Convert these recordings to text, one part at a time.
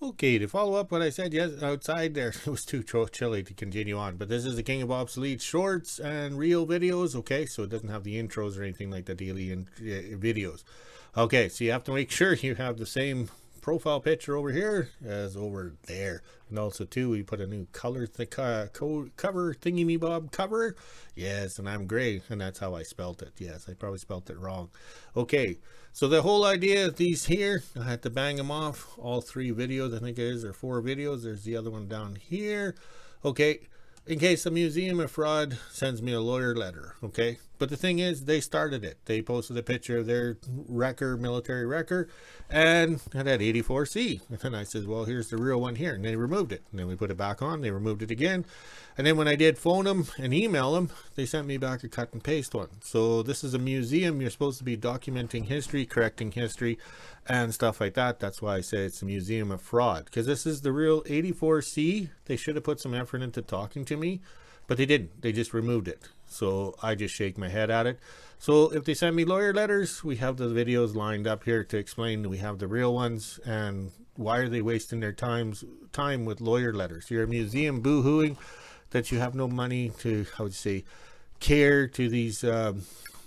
Okay, to follow up what I said, yes, outside there, it was too chilly to continue on. But this is the King of Obsolete shorts and reel videos, okay? So it doesn't have the intros or anything like the daily videos. Okay, so you have to make sure you have the same profile picture over here as over there. And also, too, we put a new color cover thingy-me-bob cover. Yes, and I'm gray, and that's how I spelt it. Yes, I probably spelt it wrong. Okay, so the whole idea of these here, I had to bang them off. All 3 videos, I think it is, or 4 videos. There's the other one down here. Okay, in case the Museum of Fraud sends me a lawyer letter, okay? But the thing is, they started it. They posted a picture of their wrecker, military wrecker, and it had 84C. And then I said, well, here's the real one here. And they removed it. And then we put it back on. They removed it again. And then when I did phone them and email them, they sent me back a cut and paste one. So this is a museum. You're supposed to be documenting history, correcting history, and stuff like that. That's why I say it's a museum of fraud. Because this is the real 84C. They should have put some effort into talking to me, but they didn't. They just removed it. So I just shake my head at it. So if they send me lawyer letters, we have the videos lined up here to explain that we have the real ones, and why are they wasting their time with lawyer letters? You're a museum boo-hooing that you have no money to, how would you say, care to these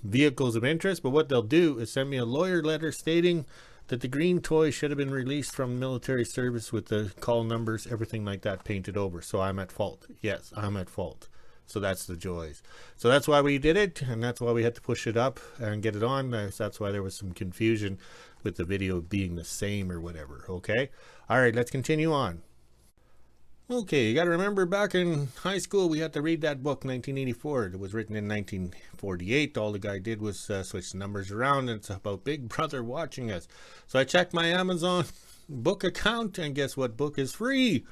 vehicles of interest. But what they'll do is send me a lawyer letter stating that the green toy should have been released from military service with the call numbers, everything like that painted over. So I'm at fault. Yes, I'm at fault. So that's the joys. So that's why we did it, and that's why we had to push it up and get it on. That's why there was some confusion with the video being the same or whatever, okay? All right, let's continue on. Okay, you got to remember back in high school, we had to read that book, 1984. It was written in 1948. All the guy did was switch the numbers around, and it's about Big Brother watching us. So I checked my Amazon book account, and guess what book is free?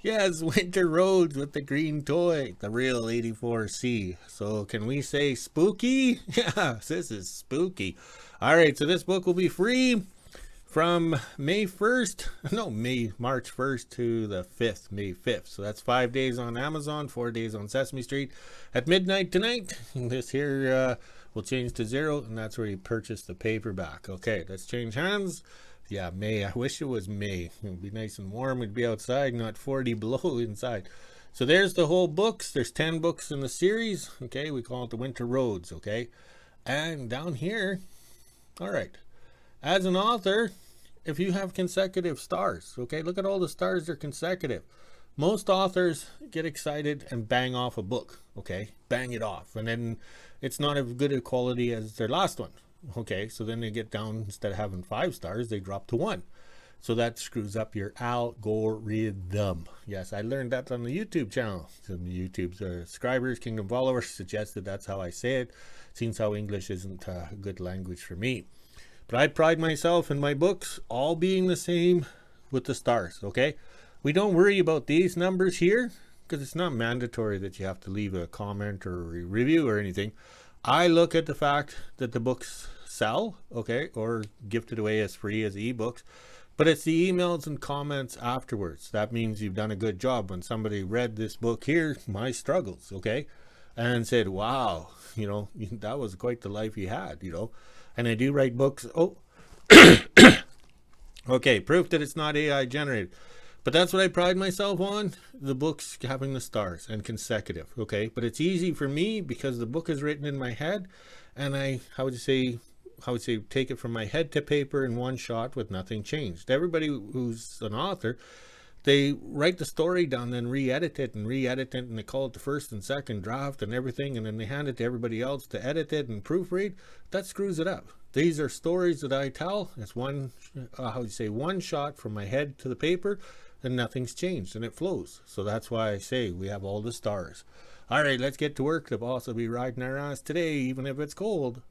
Yes, Winter Roads with the green toy, the real 84C. So can we say spooky? Yeah, this is spooky. All right, so this book will be free from March 1st to the 5th, May 5th. So that's 5 days on Amazon, 4 days on Sesame Street. At midnight tonight, this here will change to 0, and that's where you purchase the paperback. Okay, let's change hands. Yeah, May. I wish it was May. It would be nice and warm. We'd be outside, not 40 below inside. So there's the whole books. There's 10 books in the series. Okay, we call it the Winter Roads. Okay, and down here, all right, as an author, if you have consecutive stars, okay, look at all the stars, they're consecutive. Most authors get excited and bang off a book, okay, bang it off, and then it's not as good a quality as their last one. Okay, so then they get down, instead of having 5 stars, they drop to 1. So that screws up your algorithm. Yes, I learned that on the YouTube channel. Some YouTube subscribers, Kingdom followers, suggested that's how I say it. Seems how English isn't a good language for me. But I pride myself in my books all being the same with the stars, okay? We don't worry about these numbers here because it's not mandatory that you have to leave a comment or a review or anything. I look at the fact that the books sell, okay, or gifted away as free as ebooks, but it's the emails and comments afterwards. That means you've done a good job. When somebody read this book here, My Struggles, okay, and said, wow, you know, that was quite the life you had, you know. And I do write books. Oh, okay, proof that it's not AI generated. But that's what I pride myself on, the books having the stars and consecutive, okay? But it's easy for me because the book is written in my head, and I would say take it from my head to paper in one shot with nothing changed. Everybody who's an author, they write the story down, then re-edit it, and they call it the first and second draft and everything, and then they hand it to everybody else to edit it and proofread. That screws it up. These are stories that I tell. It's one shot from my head to the paper, and nothing's changed, and it flows. So that's why I say we have all the stars. All right, let's get to work. The boss will be riding our ass today, even if it's cold.